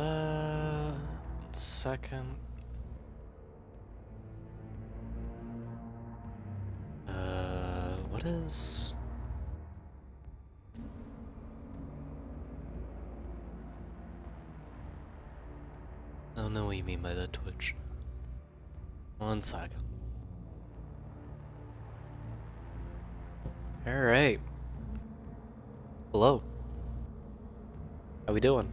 One second. What is... I don't know what you mean by that, Twitch. One second. Alright. Hello. How we doing?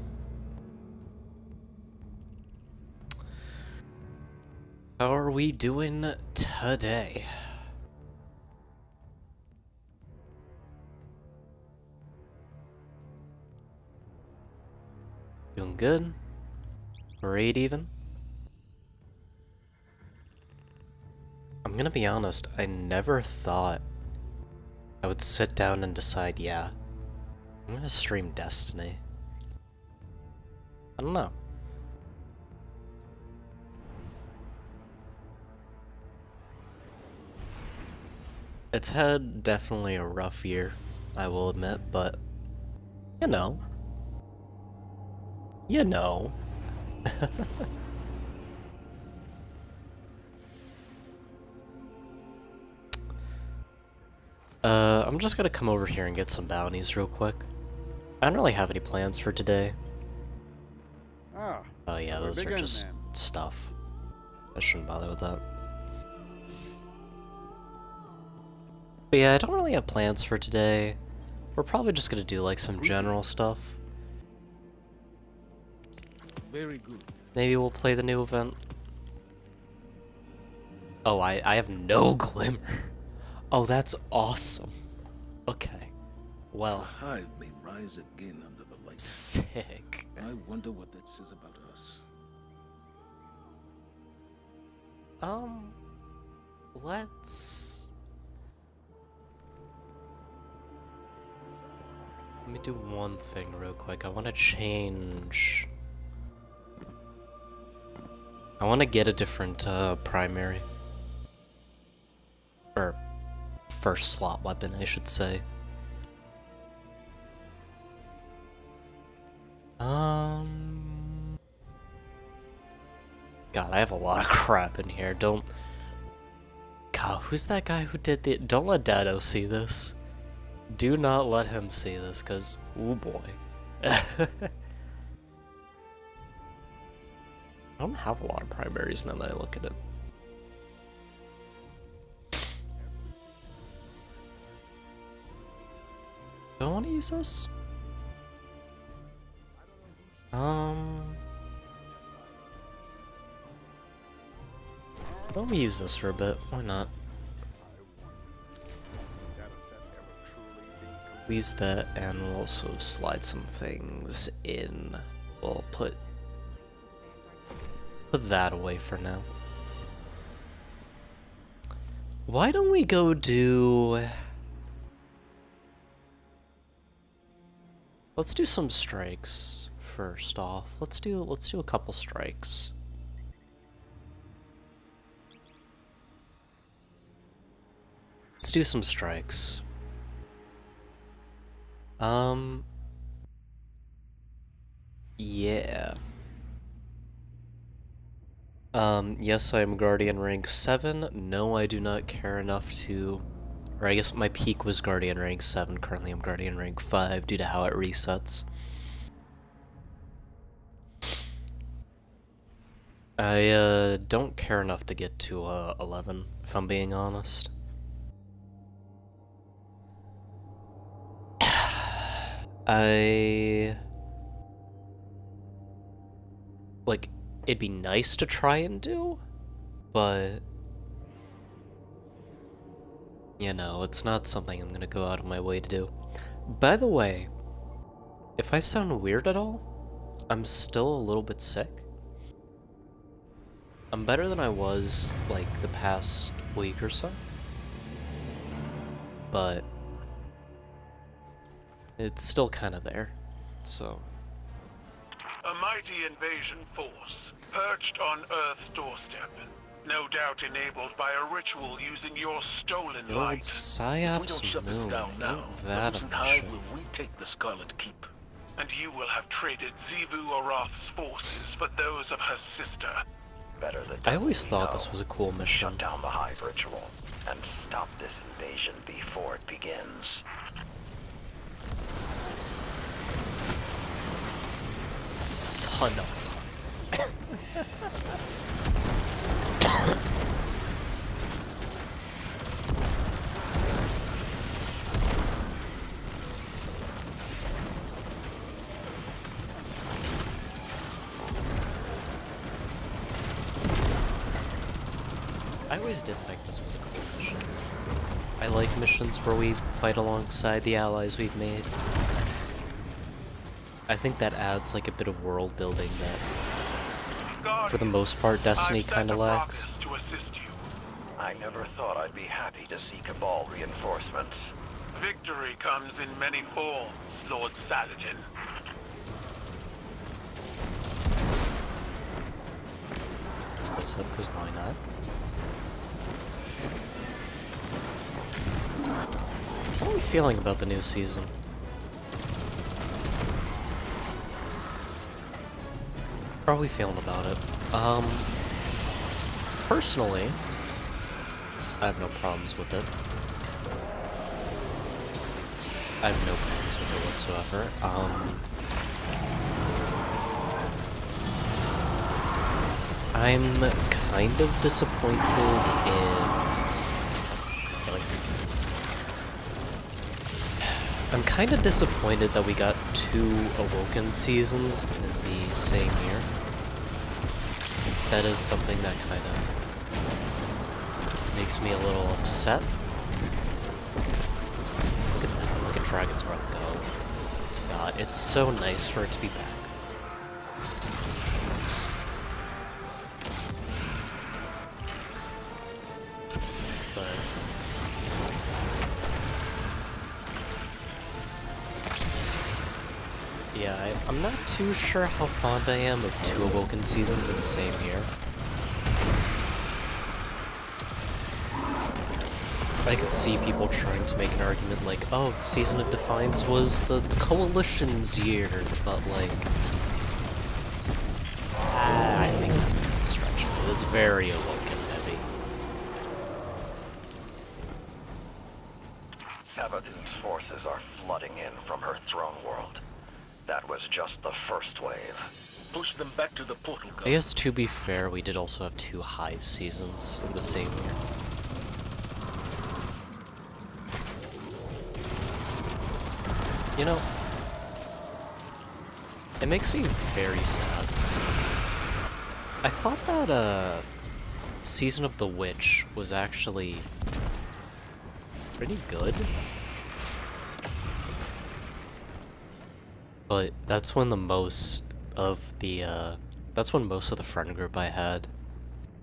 How are we doing today? Doing good? Great even? I'm gonna be honest, I never thought I would sit down and decide, yeah, I'm gonna stream Destiny. I don't know. It's had definitely a rough year, I will admit, but you know. You know. I'm just gonna come over here and get some bounties real quick. I don't really have any plans for today. Oh yeah, those are just stuff. I shouldn't bother with that. But yeah, I don't really have plans for today. We're probably just gonna do like some general stuff. Very good. Maybe we'll play the new event. Oh, I have no glimmer. Oh, that's awesome. Okay. Well. The hive may rise again under the light. Sick. I wonder what that says about us. Let's... Let me do one thing real quick. I want to change... I want to get a different, primary. Or, first slot weapon, I should say. God, I have a lot of crap in here. Don't... God, who's that guy who did the... Don't let Dado see this. Do not let him see this, because... Ooh, boy. I don't have a lot of primaries now that I look at it. Do I want to use this? Let me use this for a bit. Why not? We'll use that, and we'll also slide some things in. We'll put that away for now. Why don't we go do... Let's do some strikes first off. Let's do a couple strikes. Let's do some strikes. Yeah. Yes, I am Guardian rank 7. No, I do not care enough to... Or I guess my peak was Guardian rank 7. Currently I'm Guardian rank 5 due to how it resets. I, don't care enough to get to, 11, if I'm being honest. Like, it'd be nice to try and do, but... You know, it's not something I'm gonna go out of my way to do. By the way, if I sound weird at all, I'm still a little bit sick. I'm better than I was, like, the past week or so. But... it's still kind of there, so... A mighty invasion force, perched on Earth's doorstep. No doubt enabled by a ritual using your stolen Old light. Psyops If we don't shut this Moon. down now, That those in I'm Hive sure. will retake the Scarlet Keep. and you will have traded Xivu Arath's forces for those of her sister. Better than I always we thought know. this was a cool mission. Shut down the Hive ritual and stop this invasion before it begins. Son of. I always did think this was a cool mission. I like missions where we fight alongside the allies we've made. I think that adds like a bit of world building that, for the most part, Destiny kind of lacks. To assist you. I never thought I'd be happy to see Cabal reinforcements. Victory comes in many forms, Lord Saladin. This up, because why not? How are we feeling about the new season? How are we feeling about it? Personally, I have no problems with it. I have no problems with it whatsoever. I'm kind of disappointed I'm kind of disappointed that we got 2 Awoken seasons in the same year. That is something that kind of makes me a little upset. Look at that, look at Dragonsworth go. God, it's so nice for it to be back. Yeah, I'm not too sure how fond I am of 2 Awoken seasons in the same year. I could see people trying to make an argument like, oh, Season of Defiance was the Coalition's year, but like... I think that's kind of stretching it. It's very Awoken heavy. Savathun's forces are flooding in from her throne world. That was just the first wave. Push them back to the portal. I guess to be fair, we did also have 2 Hive seasons in the same year. You know, it makes me very sad. I thought that, Season of the Witch was actually pretty good. But that's when most of the friend group I had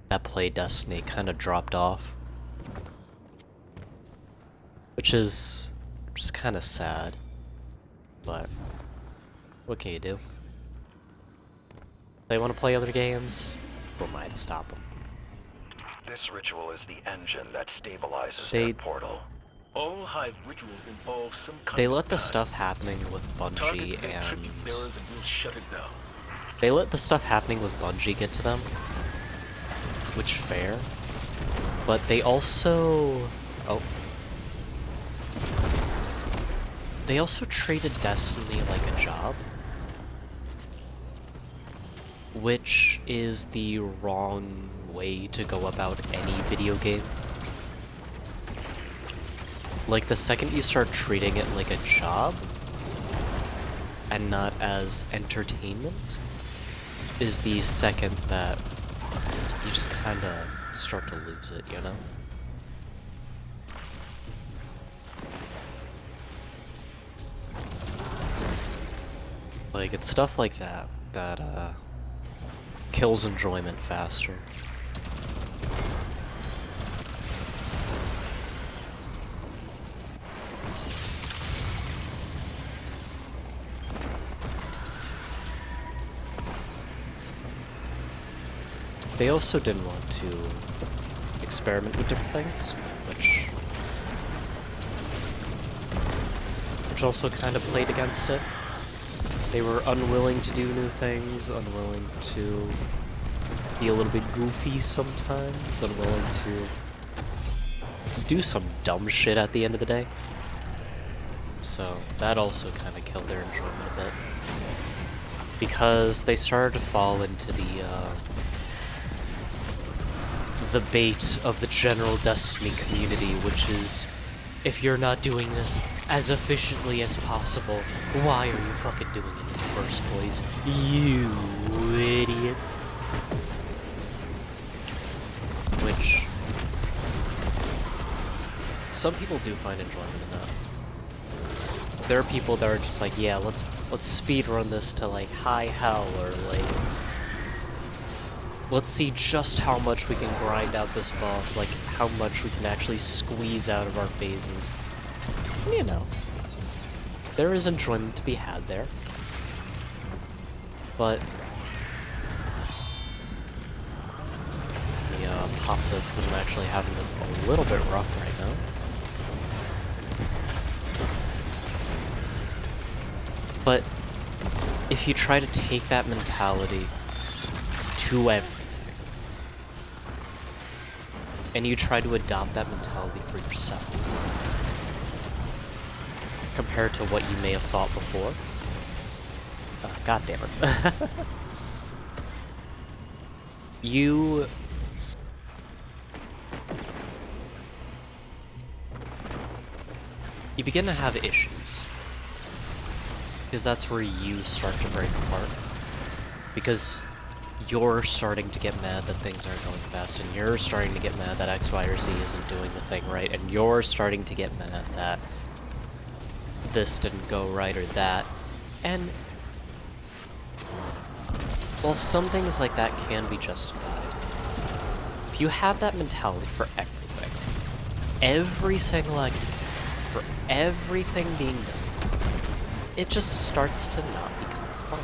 that played Destiny kind of dropped off. Which is just kind of sad. But what can you do? If they want to play other games, who am I to stop them? This ritual is the engine that stabilizes They- their portal. All Hive rituals involve some kind They of let the time. stuff happening with Target Bungie their tribute and... bearers and we'll shut it down. They let the stuff happening with Bungie get to them. Which, fair. But they also... Oh. They also treated Destiny like a job. Which is the wrong way to go about any video game. Like, the second you start treating it like a job, and not as entertainment, is the second that you just kinda start to lose it, you know? Like, it's stuff like that that kills enjoyment faster. They also didn't want to experiment with different things, which also kind of played against it. They were unwilling to do new things, unwilling to be a little bit goofy sometimes, unwilling to do some dumb shit at the end of the day. So that also kind of killed their enjoyment a bit. Because they started to fall into the bait of the general Destiny community, which is, if you're not doing this as efficiently as possible, why are you fucking doing it in the first place, you idiot? Which some people do find enjoyment in that. There are people that are just like, yeah, let's speedrun this to like high hell, or like let's see just how much we can grind out this boss, like how much we can actually squeeze out of our phases. And, you know, there is enjoyment to be had there. But let me pop this because I'm actually having it a little bit rough right now. But if you try to take that mentality to everything, and you try to adopt that mentality for yourself, compared to what you may have thought before, God damn it. You begin to have issues. Because that's where you start to break apart. Because you're starting to get mad that things aren't going fast, and you're starting to get mad that X, Y, or Z isn't doing the thing right, and you're starting to get mad that this didn't go right or that. And while some things like that can be justified, if you have that mentality for everything, every single activity, for everything being done, it just starts to not become fun.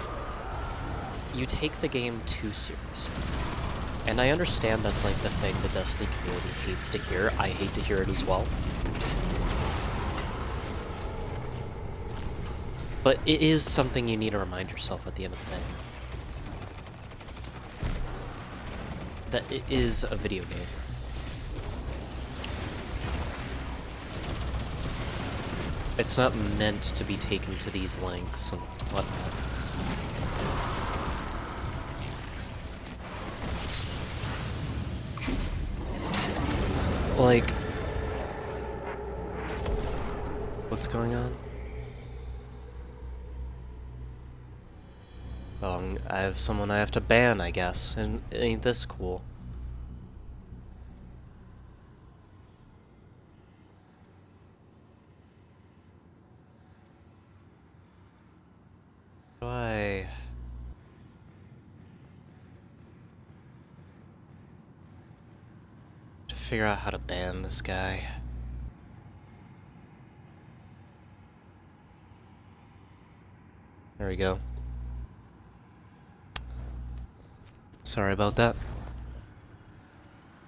You take the game too seriously. And I understand that's like the thing the Destiny community hates to hear. I hate to hear it as well. But it is something you need to remind yourself at the end of the day. That it is a video game. It's not meant to be taken to these lengths and whatnot. Like, what's going on? Oh, I have someone I have to ban, I guess, and ain't this cool? Why? To figure out how to ban this guy. There we go. Sorry about that.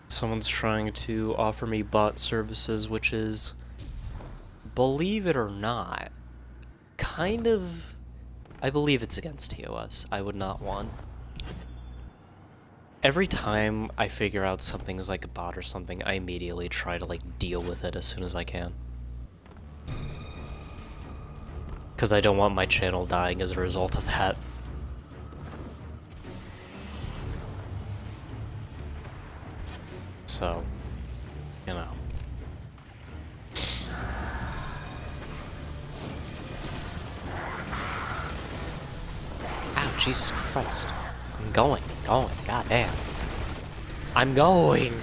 Someone's trying to offer me bot services, which is, believe it or not, kind of... I believe it's against TOS. I would not want. Every time I figure out something's like a bot or something, I immediately try to like deal with it as soon as I can. Because I don't want my channel dying as a result of that. So, you know. Ow, Jesus Christ. I'm going, goddamn. I'm going!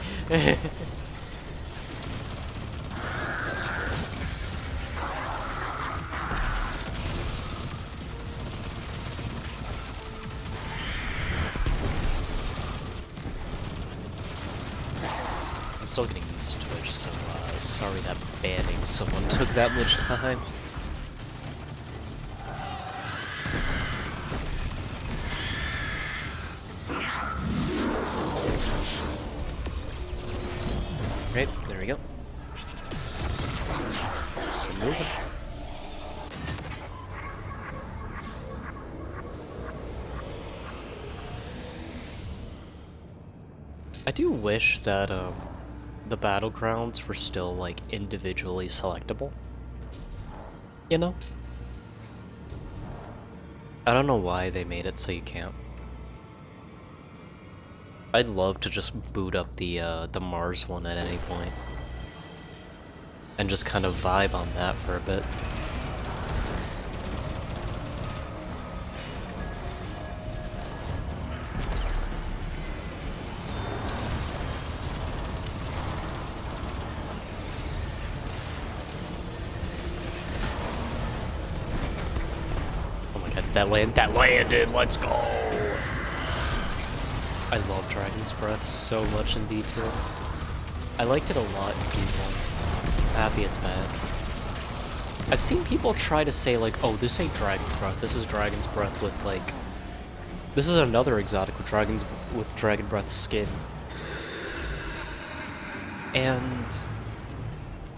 I'm still getting used to Twitch, so sorry that banning someone took that much time. Right, there we go. Let's get moving. wish that, the battlegrounds were still, like, individually selectable. You know? I don't know why they made it so you can't. I'd love to just boot up the Mars one at any point. And just kind of vibe on that for a bit. That landed, let's go! I love Dragon's Breath so much in detail. I liked it a lot in D1. I'm happy it's back. I've seen people try to say like, oh, this ain't Dragon's Breath, this is Dragon's Breath with like... This is another exotic with Dragon Breath skin. And...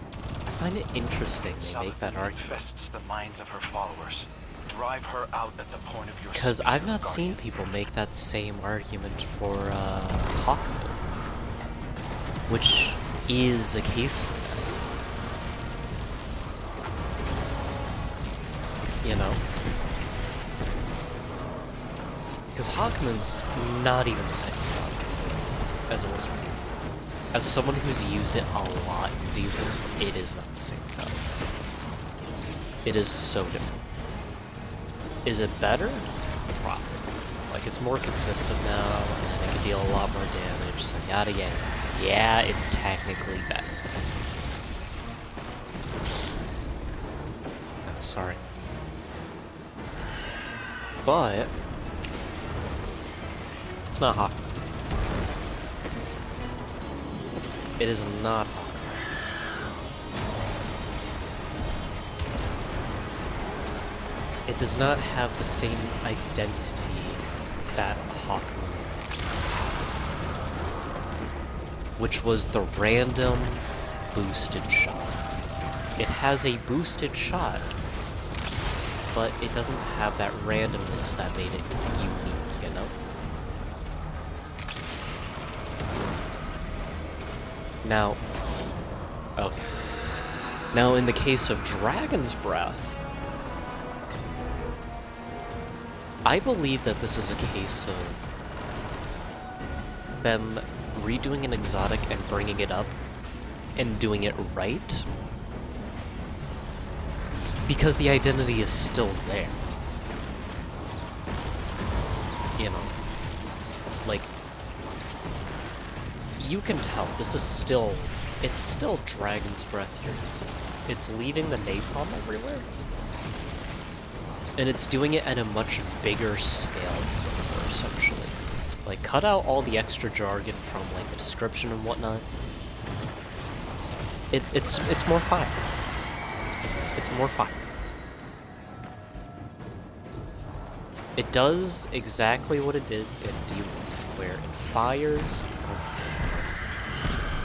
I find it interesting they make that argument. Infests the minds of her followers. Drive her out at the point of your Because I've not guardian. seen people make that same argument for Hawkmoon, which is a case for that. You know? Because Hawkmoon's not even the same as Hawkmoon as it was for me. As someone who's used it a lot in Demon, it is not the same as Hawkmoon. It is so different. Is it better? Probably. Like, it's more consistent now, and it can deal a lot more damage, so yada yada. Yeah, it's technically better. Oh, sorry. But... it's not Hawk. It is not Hawk. It does not have the same identity that Hawkmoon, which was the random boosted shot. It has a boosted shot, but it doesn't have that randomness that made it unique, you know? Now, okay. Now, in the case of Dragon's Breath, I believe that this is a case of them redoing an exotic and bringing it up and doing it right, because the identity is still there. You know? Like, you can tell this is still, it's still Dragon's Breath you're using. It's leaving the napalm everywhere. And it's doing it at a much bigger scale, essentially. Like, cut out all the extra jargon from, like, the description and whatnot. It's more fire. It's more fire. It does exactly what it did in D1, where it fires...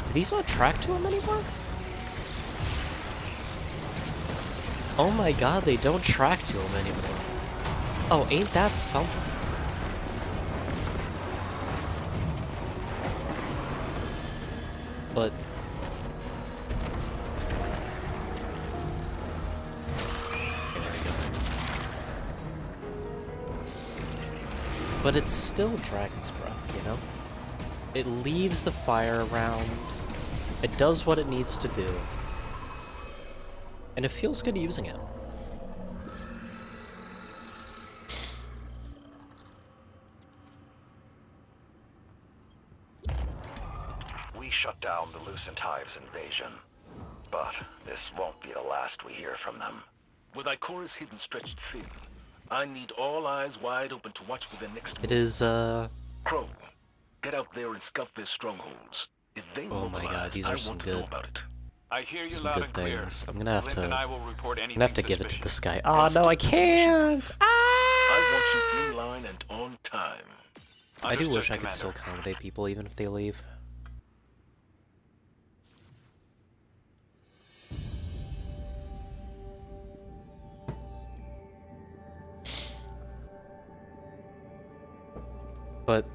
Do these not track to him anymore? Oh my god, they don't track to him anymore. Oh, ain't that something? But... okay, there we go. But it's still Dragon's Breath, you know? It leaves the fire around. It does what it needs to do. And it feels good using it. We shut down the Lucent Hive's invasion, but this won't be the last we hear from them. With Ikora's hidden stretched thin, I need all eyes wide open to watch for their next It move. is, Crow, get out there and scuff their strongholds. If they Oh my god, mobilize, these I are some want to know good... about it. I hear you some loud good and clear. things. I'm gonna have Flint to... and I will report I'm gonna have to anything give it to this suspicious. guy. Oh no, I can't! Ah! I want you in line and on time. I do Understood, wish I could Commander. still accommodate people even if they leave. But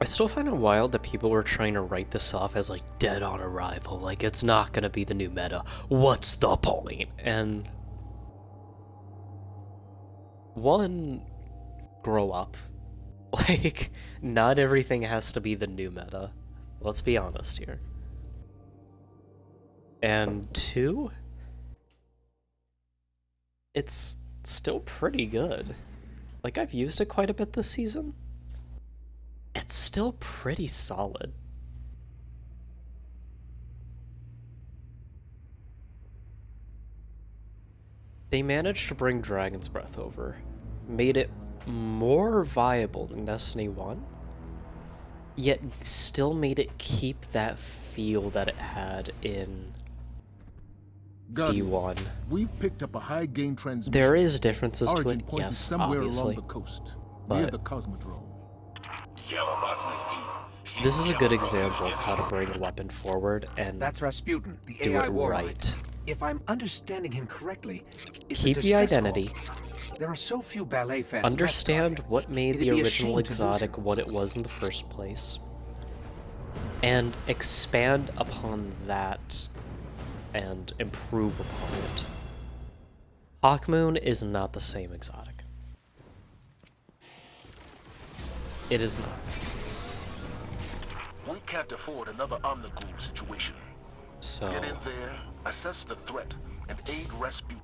I still find it wild that people were trying to write this off as like dead on arrival, like it's not gonna be the new meta. What's the point? And one, grow up. Like, not everything has to be the new meta. Let's be honest here. And two, it's still pretty good. Like, I've used it quite a bit this season. It's still pretty solid. They managed to bring Dragon's Breath over, made it more viable than Destiny 1, yet still made it keep that feel that it had in Guardian, D1. We've picked up a high gain transmission. There is differences to Origin it, point is yes, somewhere obviously, along the coast, near but the Cosmodrome. this is a good example of how to bring a weapon forward and That's Rasputin, the do AI it warlord. right. If I'm understanding him correctly, it's Keep a the distress identity. call. There are so few ballet fans. Understand left, what made It'd the be a original shame to lose exotic him. what it was in the first place, and expand upon that and improve upon it. Hawkmoon is not the same exotic. It is not. We can't afford another Omnigul situation. So, Get in there, assess the threat, and aid Rasputin.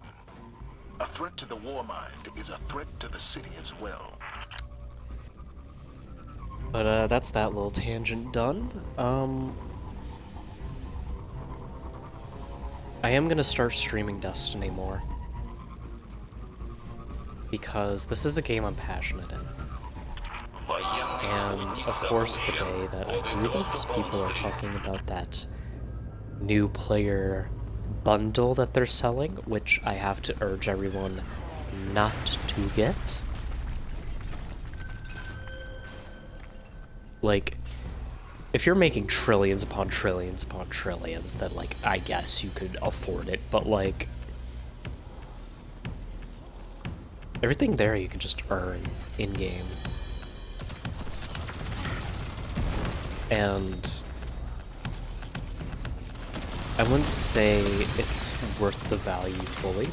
A threat to the Warmind is a threat to the city as well. but that's that little tangent done. I am gonna start streaming Destiny more, because this is a game I'm passionate in. And of course, the day that I do this, people are talking about that new player bundle that they're selling, which I have to urge everyone not to get. Like, if you're making trillions upon trillions upon trillions, then, like, I guess you could afford it, but, like, everything there you can just earn in-game. And I wouldn't say it's worth the value fully,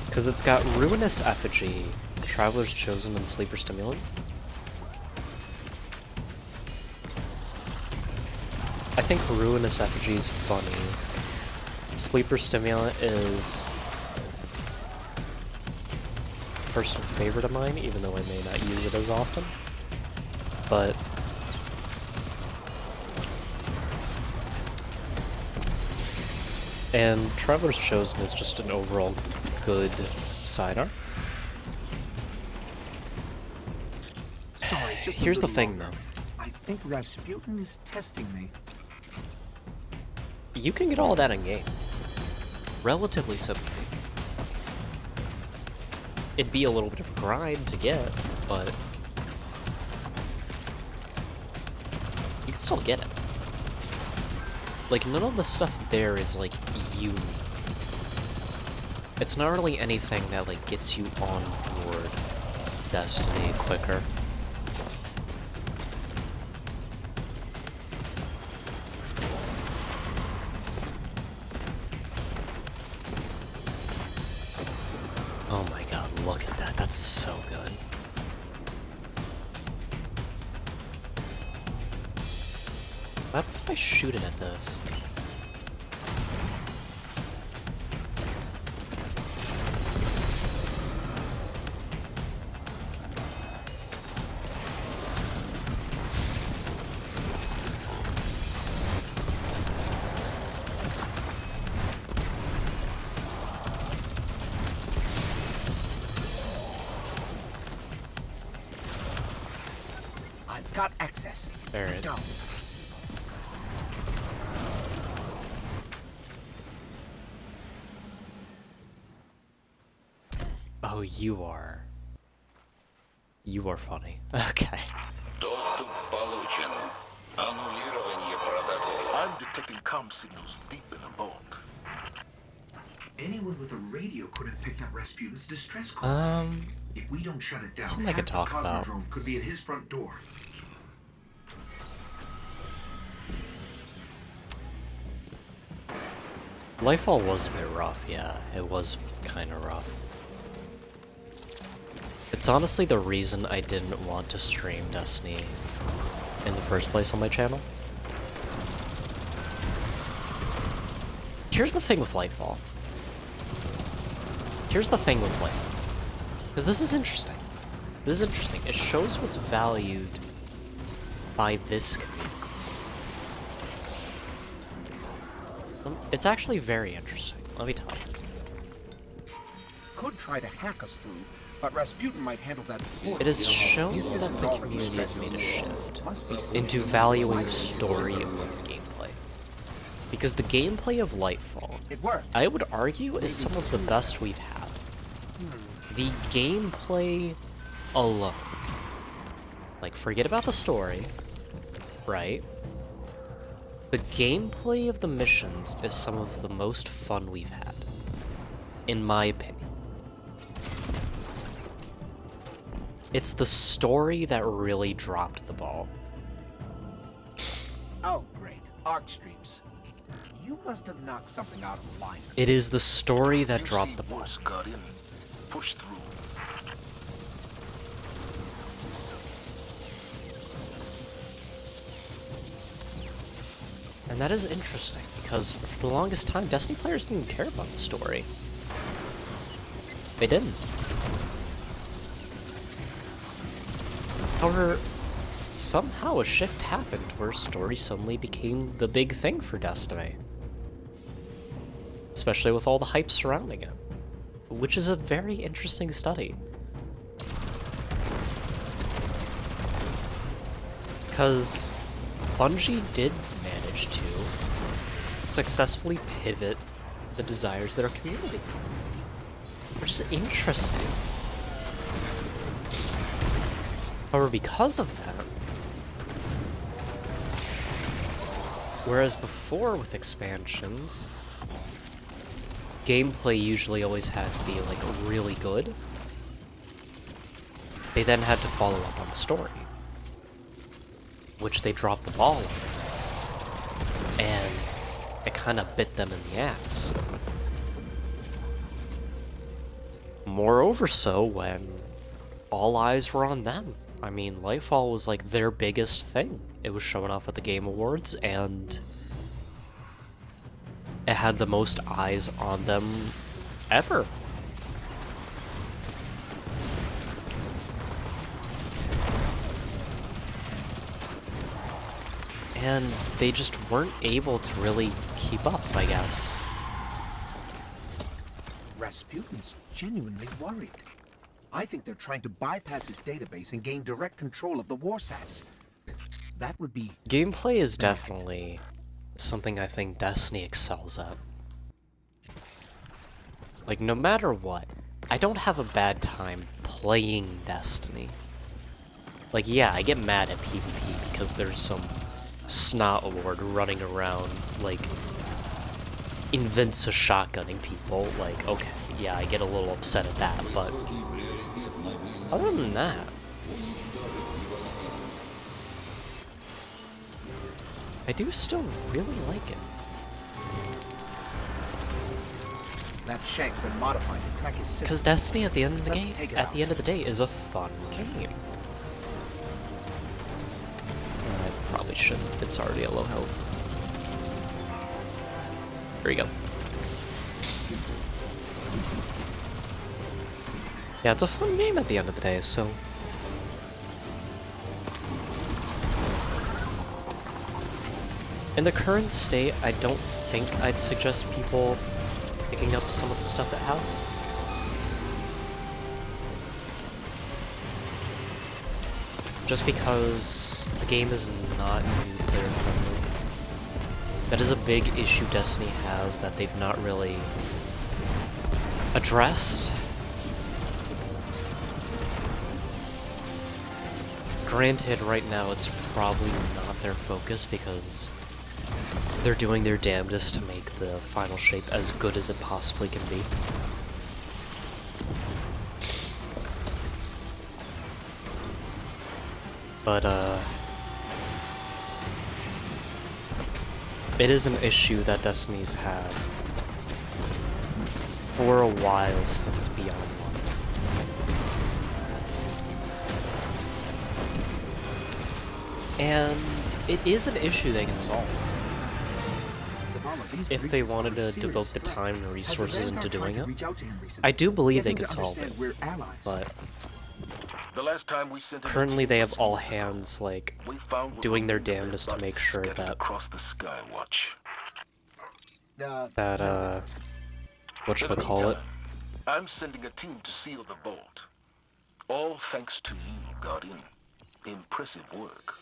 because it's got Ruinous Effigy, Traveler's Chosen, and Sleeper Stimulant. I think Ruinous Effigy is funny. Sleeper Stimulant is a personal favorite of mine, even though I may not use it as often. But and Traveler's Chosen is just an overall good sidearm. Sorry, just a Here's the little thing, longer. though. I think Rasputin is testing me. You can get all that in game. Relatively simply. It'd be a little bit of a grind to get, but you can still get it. Like, none of the stuff there is, like, unique. It's not really anything that, like, gets you on board Destiny quicker. Oh my god, look at that. That's so good. What happens if I shoot it at this? I've got access. All Let's right. go. Oh, you are. You are funny. Okay. Доступ получен. Аннулирование протокола. I'm detecting comm signals deep in the vault. Anyone with a radio could have picked up Rasputin's distress call. If we don't shut it down, Something I could half the talk about. Cosmodrome could be at his front door. Lightfall was a bit rough, yeah. It was kind of rough. It's honestly the reason I didn't want to stream Destiny in the first place on my channel. Here's the thing with Lightfall. Here's the thing with Lightfall. Because this is interesting. This is interesting. It shows what's valued by this community. It's actually very interesting. Let me tell you. Could try to hack us through, but Rasputin might handle that before. It has shown His that system's the already community has stressed. made a shift Must be something into wrong valuing with the story system. over gameplay. Because the gameplay of Lightfall, It worked. I would argue, is some of the best we've had. The gameplay alone. Like, forget about the story, right? The gameplay of the missions is some of the most fun we've had, in my opinion. It's the story that really dropped the ball. Oh, great. Arc streams. You must have knocked something out of alignment. It is the story that You dropped see the ball. worse, Guardian. Push through. And that is interesting, because for the longest time, Destiny players didn't care about the story. They didn't. However, somehow a shift happened where story suddenly became the big thing for Destiny. Especially with all the hype surrounding it. Which is a very interesting study. Because Bungie did manage to successfully pivot the desires of their community. Which is interesting. However, because of that, whereas before with expansions, gameplay usually always had to be like really good, they then had to follow up on story, which they dropped the ball on, and it kind of bit them in the ass. Moreover so when all eyes were on them. I mean, Lightfall was like their biggest thing. It was showing off at the Game Awards, and it had the most eyes on them ever. And they just weren't able to really keep up, I guess. Rasputin's genuinely worried. I think they're trying to bypass his database and gain direct control of the Warsats. That would be... Gameplay is definitely something I think Destiny excels at. Like, no matter what, I don't have a bad time playing Destiny. Like, yeah, I get mad at PvP because there's some snot lord running around, like, Invinsa shotgunning people. Like, okay, yeah, I get a little upset at that, but other than that, I do still really like it. That shank's been modified to crack his system. Because Destiny, at the end of the Let's game, take it at out. the end of the day, is a fun game. I probably shouldn't. It's already at low health. There you go. Yeah, it's a fun game at the end of the day, so... In the current state, I don't think I'd suggest people picking up some of the stuff it has. Just because the game is not new player friendly. That is a big issue Destiny has that they've not really addressed. Granted, right now it's probably not their focus because they're doing their damnedest to make the final shape as good as it possibly can be. But, it is an issue that Destiny's had for a while since Beyond 1. And it is an issue they can solve. If they wanted to devote the time and resources into doing it. I do believe they could solve it, but The last time we sent in a currently team they for have all support, hands, like, we found doing their dead damnedest to make bodies sure scattered that, across the sky watch. whatchamacallit, I'm sending a team to seal the vault. All thanks to you, Guardian. Impressive work.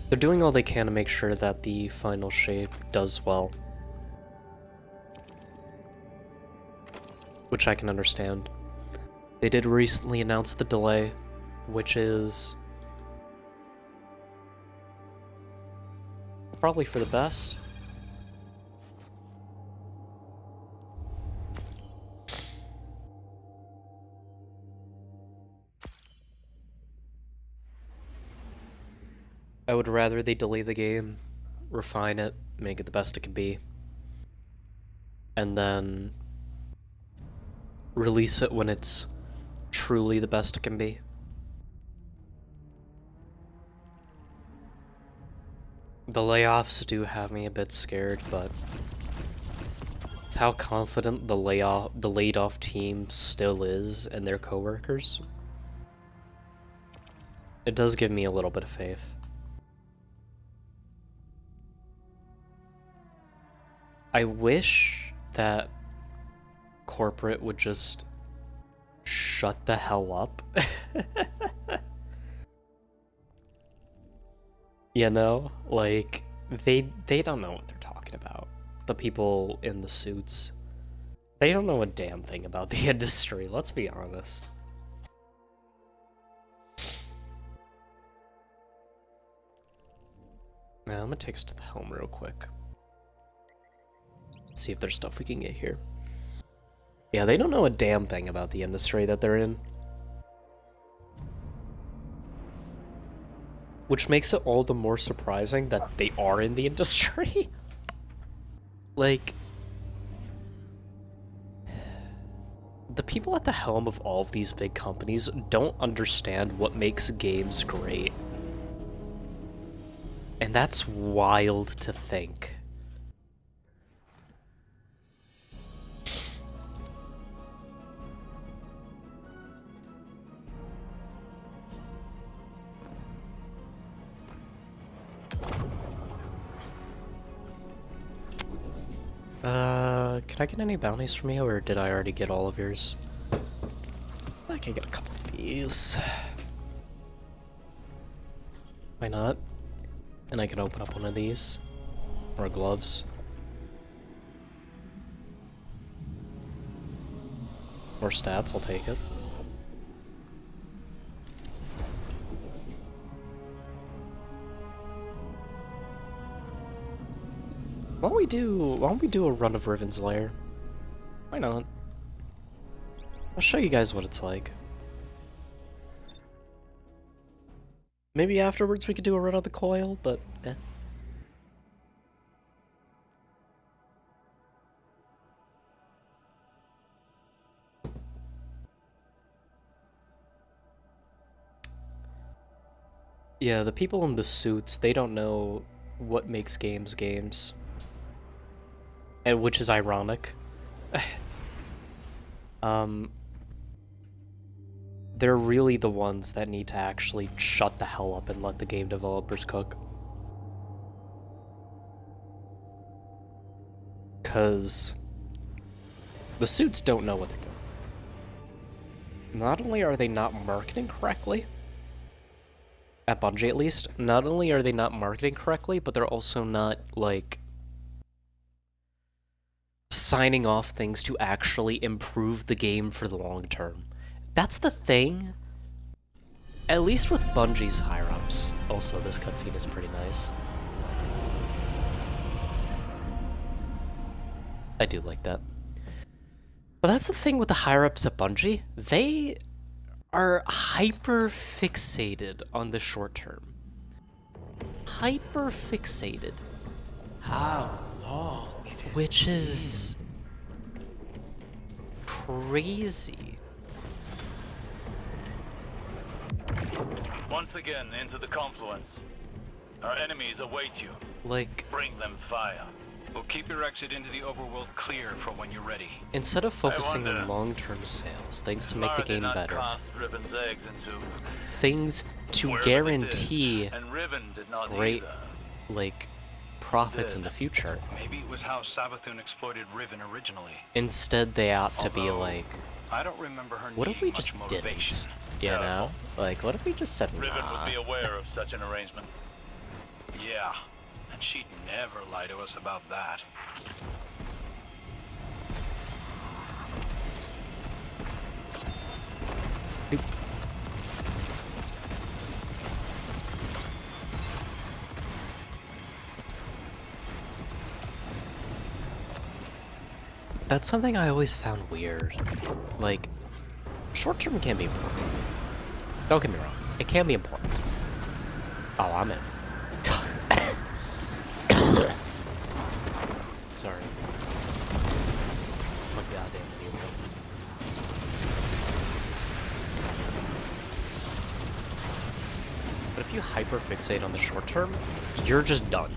they're doing all they can to make sure that the final shape does well. Which I can understand. They did recently announce the delay, which is probably for the best. I would rather they delay the game, refine it, make it the best it can be, and then release it when it's truly the best it can be. The layoffs do have me a bit scared, but with how confident the laid off team still is and their coworkers, it does give me a little bit of faith. I wish that corporate would just shut the hell up. You know, like, they don't know what they're talking about. The people in the suits, they don't know a damn thing about the industry, let's be honest. Now, I'm gonna take us to the helm real quick. See if there's stuff we can get here. Yeah, they don't know a damn thing about the industry that they're in. Which makes it all the more surprising that they are in the industry. Like, the people at the helm of all of these big companies don't understand what makes games great. And that's wild to think. Can I get any bounties from you, or did I already get all of yours? I can get a couple of these. Why not? And I can open up one of these. Or gloves. More stats, I'll take it. Why don't we do a run of Riven's Lair? Why not? I'll show you guys what it's like. Maybe afterwards we could do a run of the Coil, but eh. Yeah, the people in the suits, they don't know what makes games games. And which is ironic. They're really the ones that need to actually shut the hell up and let the game developers cook. 'Cause the suits don't know what they're doing. Not only are they not marketing correctly, at Bungie at least, not only are they not marketing correctly, but they're also not, like, signing off things to actually improve the game for the long term. That's the thing. At least with Bungie's higher-ups. Also, this cutscene is pretty nice. I do like that. But that's the thing with the higher-ups at Bungie. They are hyper fixated on the short term. Hyper fixated. How long it has Which is crazy. Once again, into the confluence. Our enemies await you. Like, Bring them fire. We'll keep your exit into the overworld clear for when you're ready. instead of focusing wonder- on long-term sales, things to make the Mara did game not better, cast Riven's eggs into things to wherever guarantee this is, and Riven did not great, either. like, profits in the future. Maybe it was how Savathun exploited Riven originally. Instead, they opt to be Although, like, I don't remember her what if we needing just much didn't? motivation. You No. know? Like, what if we just said, Riven nah? would be aware of such an arrangement. Yeah, and she'd never lie to us about that. That's something I always found weird. Like, short term can be important. Don't get me wrong, it can be important. Oh, I'm in. Sorry. My goddamn video code. But if you hyperfixate on the short term, you're just done.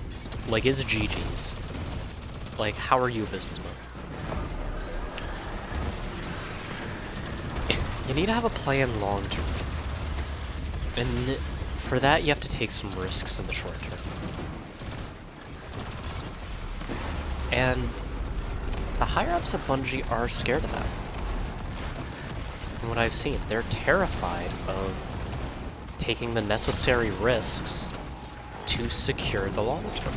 Like, it's GG's. Like, how are you a businessman? You need to have a plan long term. And for that, you have to take some risks in the short term. And the higher-ups at Bungie are scared of that. From what I've seen, they're terrified of taking the necessary risks to secure the long term.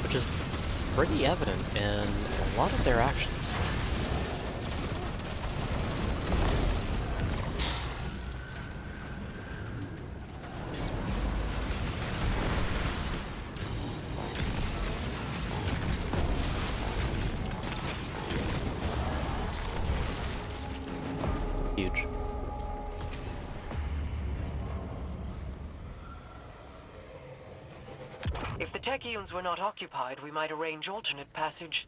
Which is pretty evident in a lot of their actions. Huge. If the Techeuns were not occupied, we might arrange alternate passage.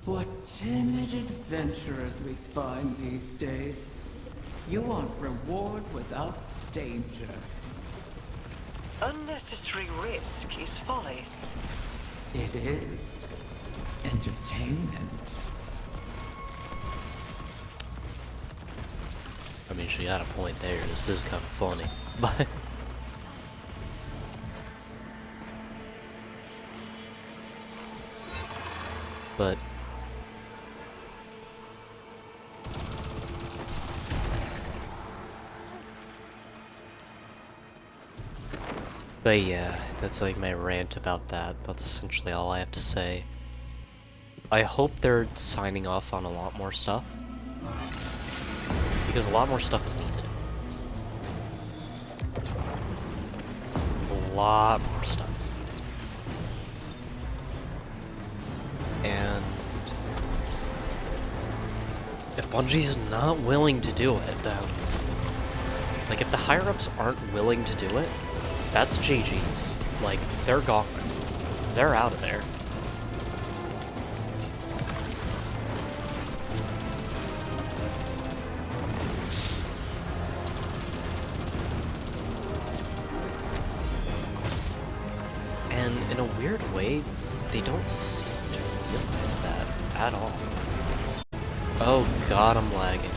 What timid adventurers we find these days. You want reward without danger. Unnecessary risk is folly. It is entertainment. I mean, she had a point there. This is kind of funny, but but yeah, that's like my rant about that. That's essentially all I have to say. I hope they're signing off on a lot more stuff, because a lot more stuff is needed. A lot more stuff is needed. And if Bungie's not willing to do it, then, like, if the higher-ups aren't willing to do it, that's GG's. Like, they're gone. They're out of there. And in a weird way, they don't seem to realize that at all. Oh god, I'm lagging.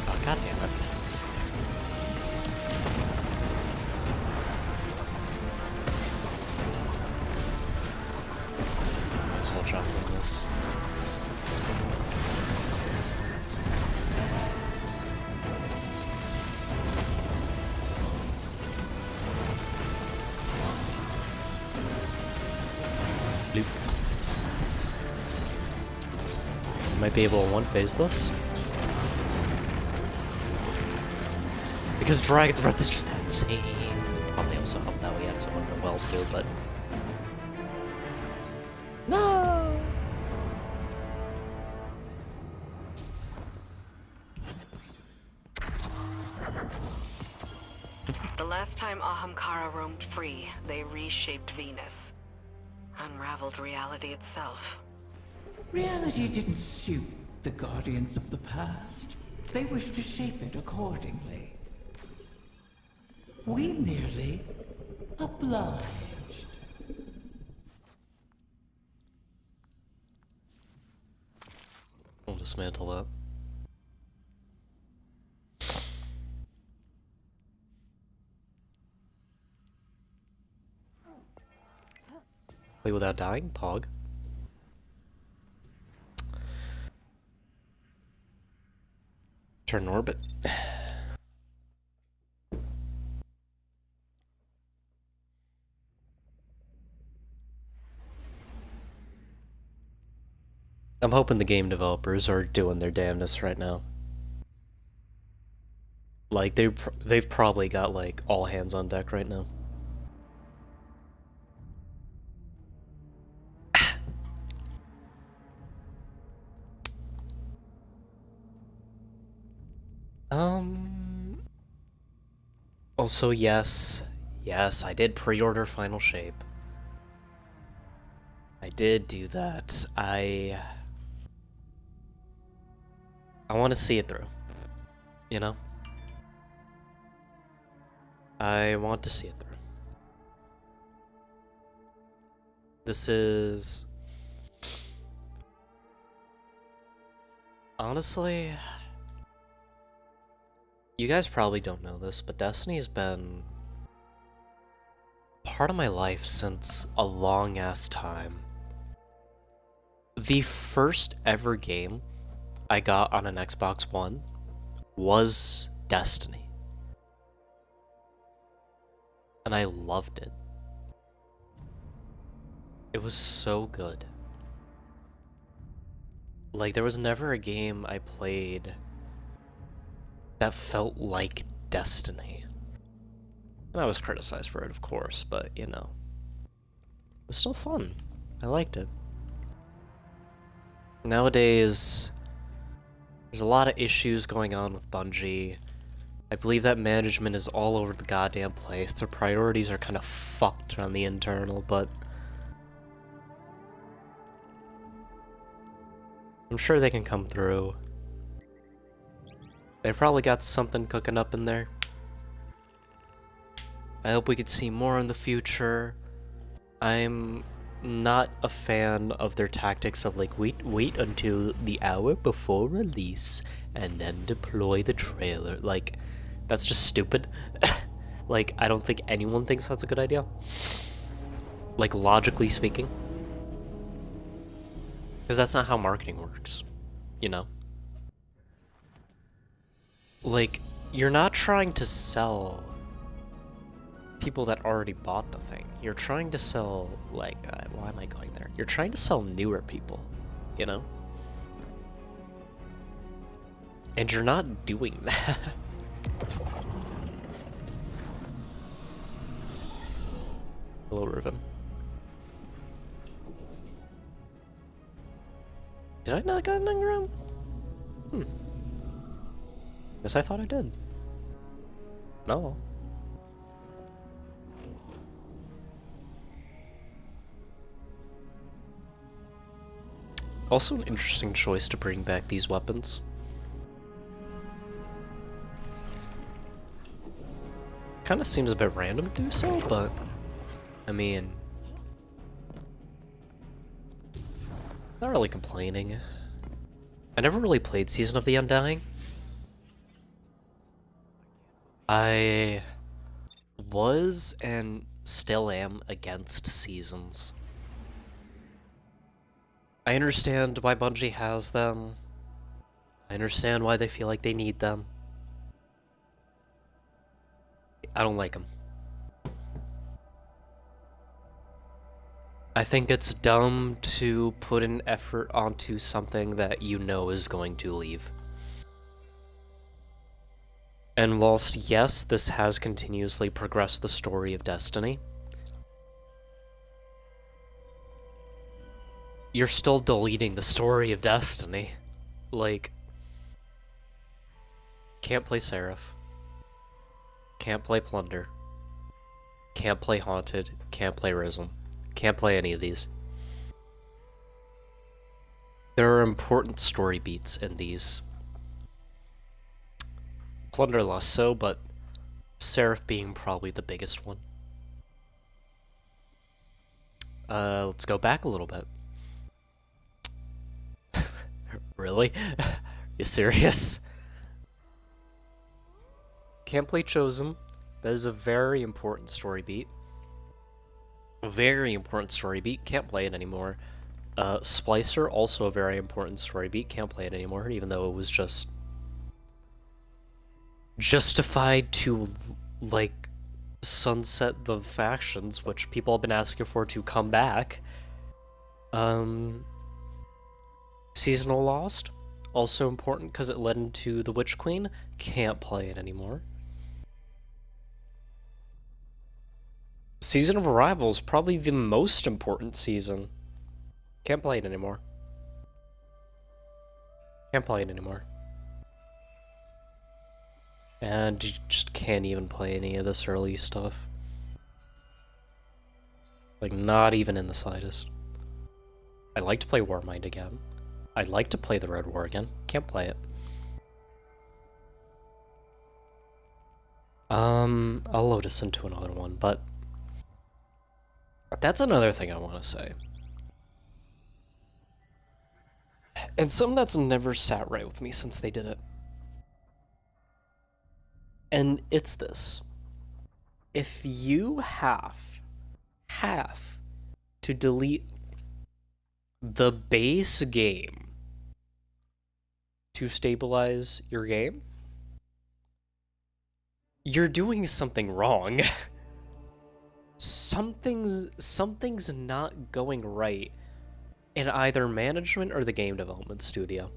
Oh god damn it. Let's hold shot on this. Bloop. Might be able to one-phase this. Because Dragon's Breath is just insane. Probably also helped that we had someone well too, but... No! The last time Ahamkara roamed free, they reshaped Venus. Unraveled reality itself. Reality didn't suit the Guardians of the Past. They wished to shape it accordingly. We merely obliged. We'll dismantle that. Play without dying? Pog. Turn orbit. I'm hoping the game developers are doing their damnedest right now. Like, they've probably got, like, all hands on deck right now. Also, yes, I did pre-order Final Shape. I did do that. I want to see it through, you know? I want to see it through. This is... honestly... you guys probably don't know this, but Destiny's been part of my life since a long-ass time. The first ever game I got on an Xbox One was Destiny. And I loved it. It was so good. Like, there was never a game I played that felt like Destiny. And I was criticized for it, of course, but, you know, it was still fun. I liked it. Nowadays, there's a lot of issues going on with Bungie. I believe that management is all over the goddamn place. Their priorities are kind of fucked on the internal, but I'm sure they can come through. They probably got something cooking up in there. I hope we could see more in the future. I'm not a fan of their tactics of like wait until the hour before release and then deploy the trailer. Like, that's just stupid. Like, I don't think anyone thinks that's a good idea. Like, logically speaking. Because that's not how marketing works, you know? Like, you're not trying to sell people that already bought the thing. You're trying to sell, like, why am I going there? You're trying to sell newer people, you know? And you're not doing that. Hello, Riven. Did I not get an engram? Yes, I thought I did. No. Also an interesting choice to bring back these weapons. Kinda seems a bit random to do so, but I mean, not really complaining. I never really played Season of the Undying. I was and still am against seasons. I understand why Bungie has them. I understand why they feel like they need them. I don't like them. I think it's dumb to put an effort onto something that you know is going to leave. And whilst, yes, this has continuously progressed the story of Destiny, you're still deleting the story of Destiny. Like, can't play Seraph. Can't play Plunder. Can't play Haunted. Can't play Rhythm. Can't play any of these. There are important story beats in these. Plunder less so, but Seraph being probably the biggest one. Let's go back a little bit. Really? You serious? Can't play Chosen. That is a very important story beat. A very important story beat. Can't play it anymore. Splicer, also a very important story beat. Can't play it anymore, even though it was just justified to, like, sunset the factions, which people have been asking for to come back. Seasonal Lost, also important because it led into the Witch Queen. Can't play it anymore. Season of Arrival is probably the most important season. Can't play it anymore. Can't play it anymore. And you just can't even play any of this early stuff. Like, not even in the slightest. I'd like to play Warmind again. I'd like to play the Red War again. Can't play it. I'll load us into another one, but that's another thing I want to say. And something that's never sat right with me since they did it. And it's this. If you have to delete the base game to stabilize your game, you're doing something wrong. Something's not going right in either management or the game development studio.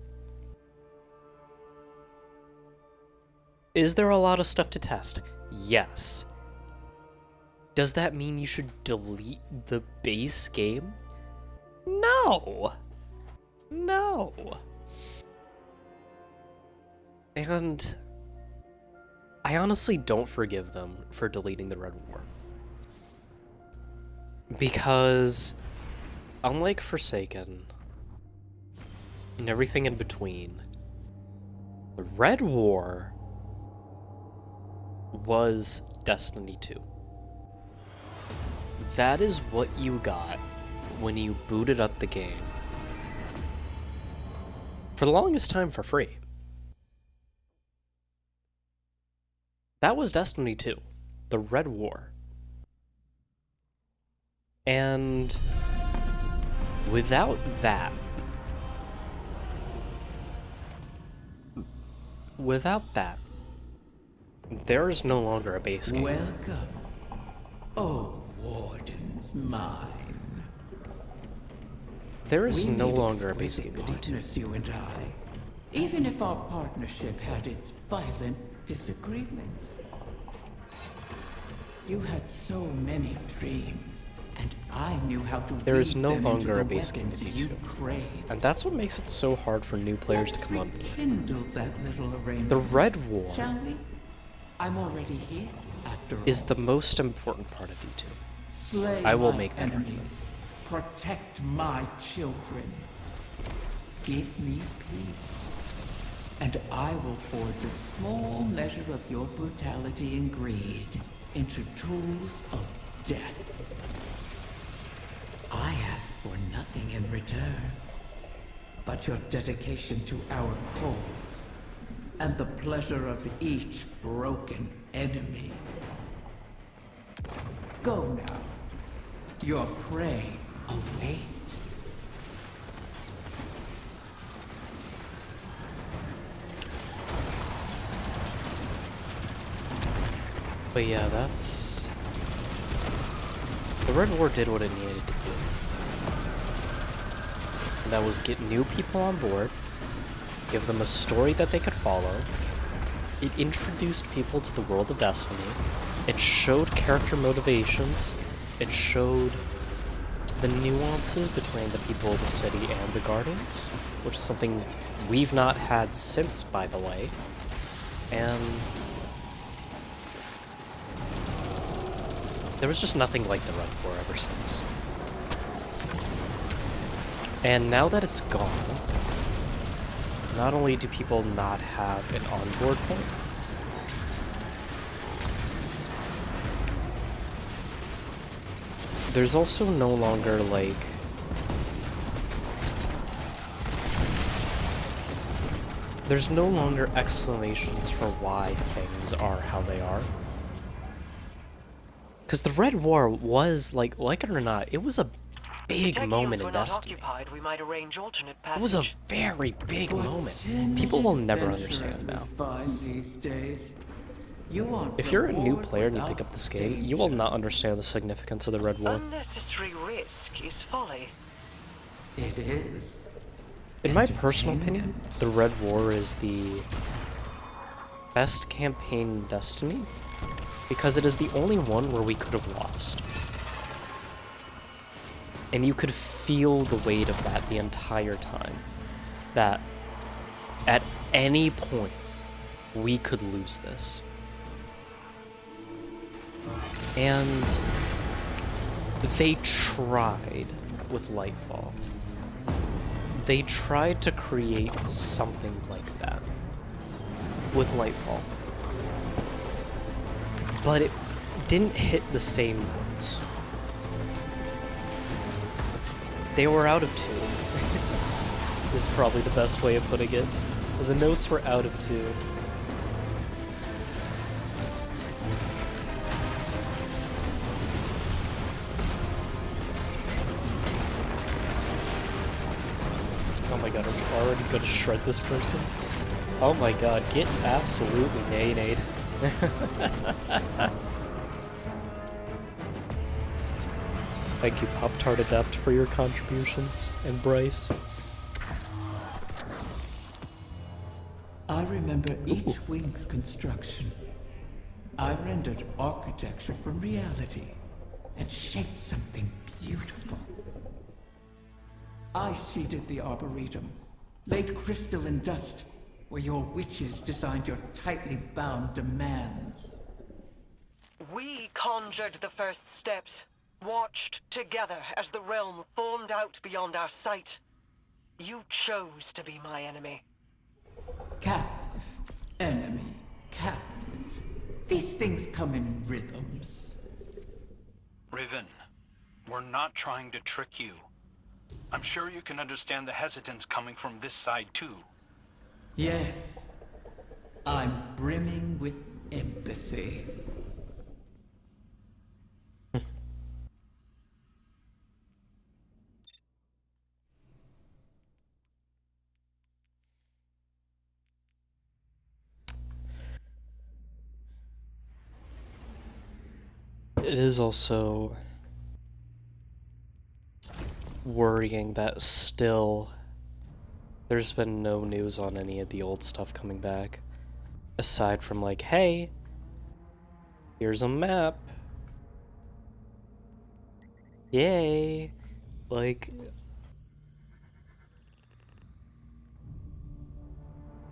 Is there a lot of stuff to test? Yes. Does that mean you should delete the base game? No! No! And I honestly don't forgive them for deleting the Red War. Because, unlike Forsaken, and everything in between, the Red War was Destiny 2. That is what you got when you booted up the game. For the longest time for free. That was Destiny 2. The Red War. And without that, there is no longer a base game. Welcome, oh wardens mine. There is We no made longer a base game exquisite in D2. partners, you and I. Even if our partnership had its violent disagreements. You had so many dreams, and I knew how to There is weave no them longer into a the base game in weapons you D2. crave. And that's what makes it so hard for new players to come on board. Kindle that little arrangement. The Red War Shall we? I'm already here, after all. is the most important part of D2. Slay I will my make that enemies. argument. Protect my children. Give me peace. And I will forge a small measure of your brutality and greed into tools of death. I ask for nothing in return, but your dedication to our cause, and the pleasure of each broken enemy. Go now. Your prey awaits. But yeah, that's... The Red War did what it needed to do. And that was get new people on board, give them a story that they could follow. It introduced people to the world of Destiny. It showed character motivations. It showed the nuances between the people of the city and the Guardians, which is something we've not had since, by the way. And There was just nothing like the Red War ever since. And now that it's gone, not only do people not have an onboard point, there's also no longer, like, there's no longer explanations for why things are how they are. Because the Red War was, like it or not, it was a big moment in Destiny. We might arrange alternate It was a very big moment. People will never understand now. If you're a new player and you pick up this game, you will not understand the significance of the Red War. Unnecessary risk is folly. It is. In my personal opinion, the Red War is the best campaign in Destiny because it is the only one where we could have lost. And you could feel the weight of that the entire time. That at any point, we could lose this. And they tried with Lightfall. They tried to create something like that with Lightfall. But it didn't hit the same notes. They were out of tune. This is probably the best way of putting it. The notes were out of tune. Oh my god, are we already gonna shred this person? Oh my god, get absolutely nay-nayed. Thank you, Pop-Tart Adept, for your contributions, and Bryce. I remember each wing's construction. I rendered architecture from reality and shaped something beautiful. I seeded the Arboretum, laid crystal in dust where your witches designed your tightly bound demands. We conjured the first steps, watched together as the realm formed out beyond our sight. You chose to be my enemy. Captive, enemy, captive. These things come in rhythms. Riven, we're not trying to trick you. I'm sure you can understand the hesitance coming from this side too. Yes. I'm brimming with empathy. It is also worrying that still there's been no news on any of the old stuff coming back. Aside from like, hey, here's a map. Yay. Like,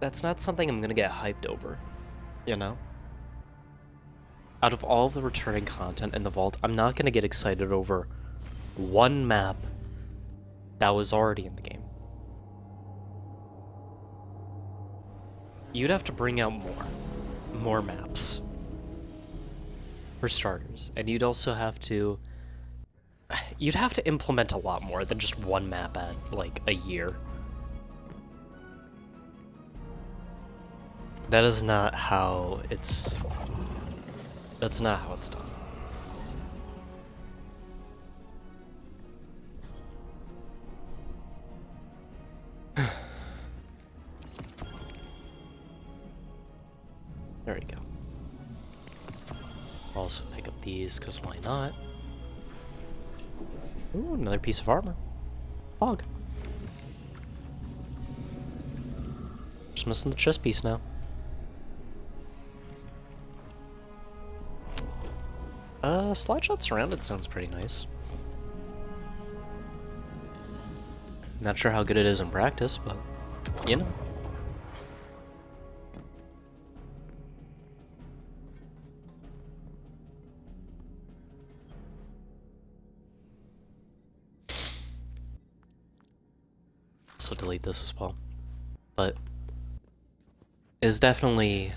that's not something I'm gonna get hyped over, you know? Out of all of the returning content in the vault, I'm not gonna get excited over one map that was already in the game. You'd have to bring out more maps, for starters, and you'd have to implement a lot more than just one map at, like, a year. That is not how it's... That's not how it's done. There we go. Also pick up these, because why not? Ooh, another piece of armor. Fog. Just missing the chest piece now. Slide shot surrounded sounds pretty nice. Not sure how good it is in practice, but, you know. also delete this as well. But it's definitely...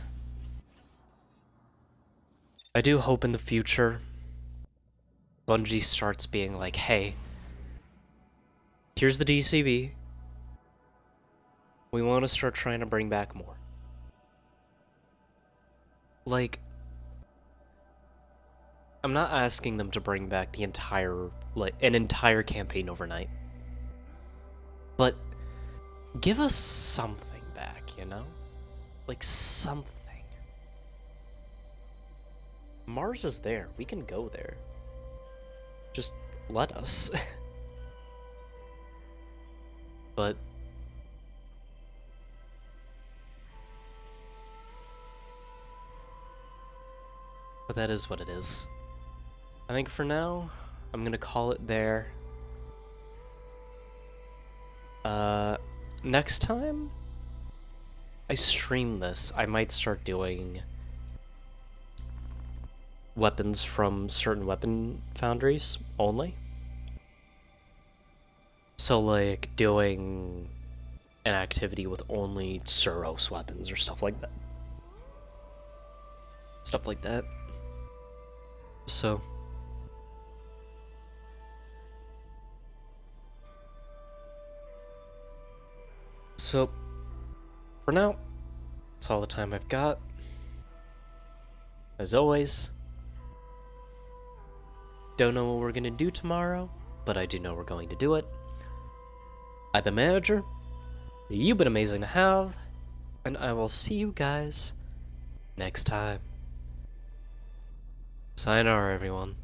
I do hope in the future Bungie starts being like, hey, here's the DCB. We want to start trying to bring back more. Like, I'm not asking them to bring back the entire, like, an entire campaign overnight. But give us something back, you know? Like, something. Mars is there. We can go there. Just let us. But that is what it is. I think for now, I'm gonna call it there. Next time I stream this, I might start doing weapons from certain weapon foundries only. So like doing an activity with only Suros weapons or stuff like that. Stuff like that. So for now, that's all the time I've got. As always, don't know what we're gonna do tomorrow, but I do know we're going to do it. I've been Manager, you've been amazing to have, and I will see you guys next time. Sayonara, everyone.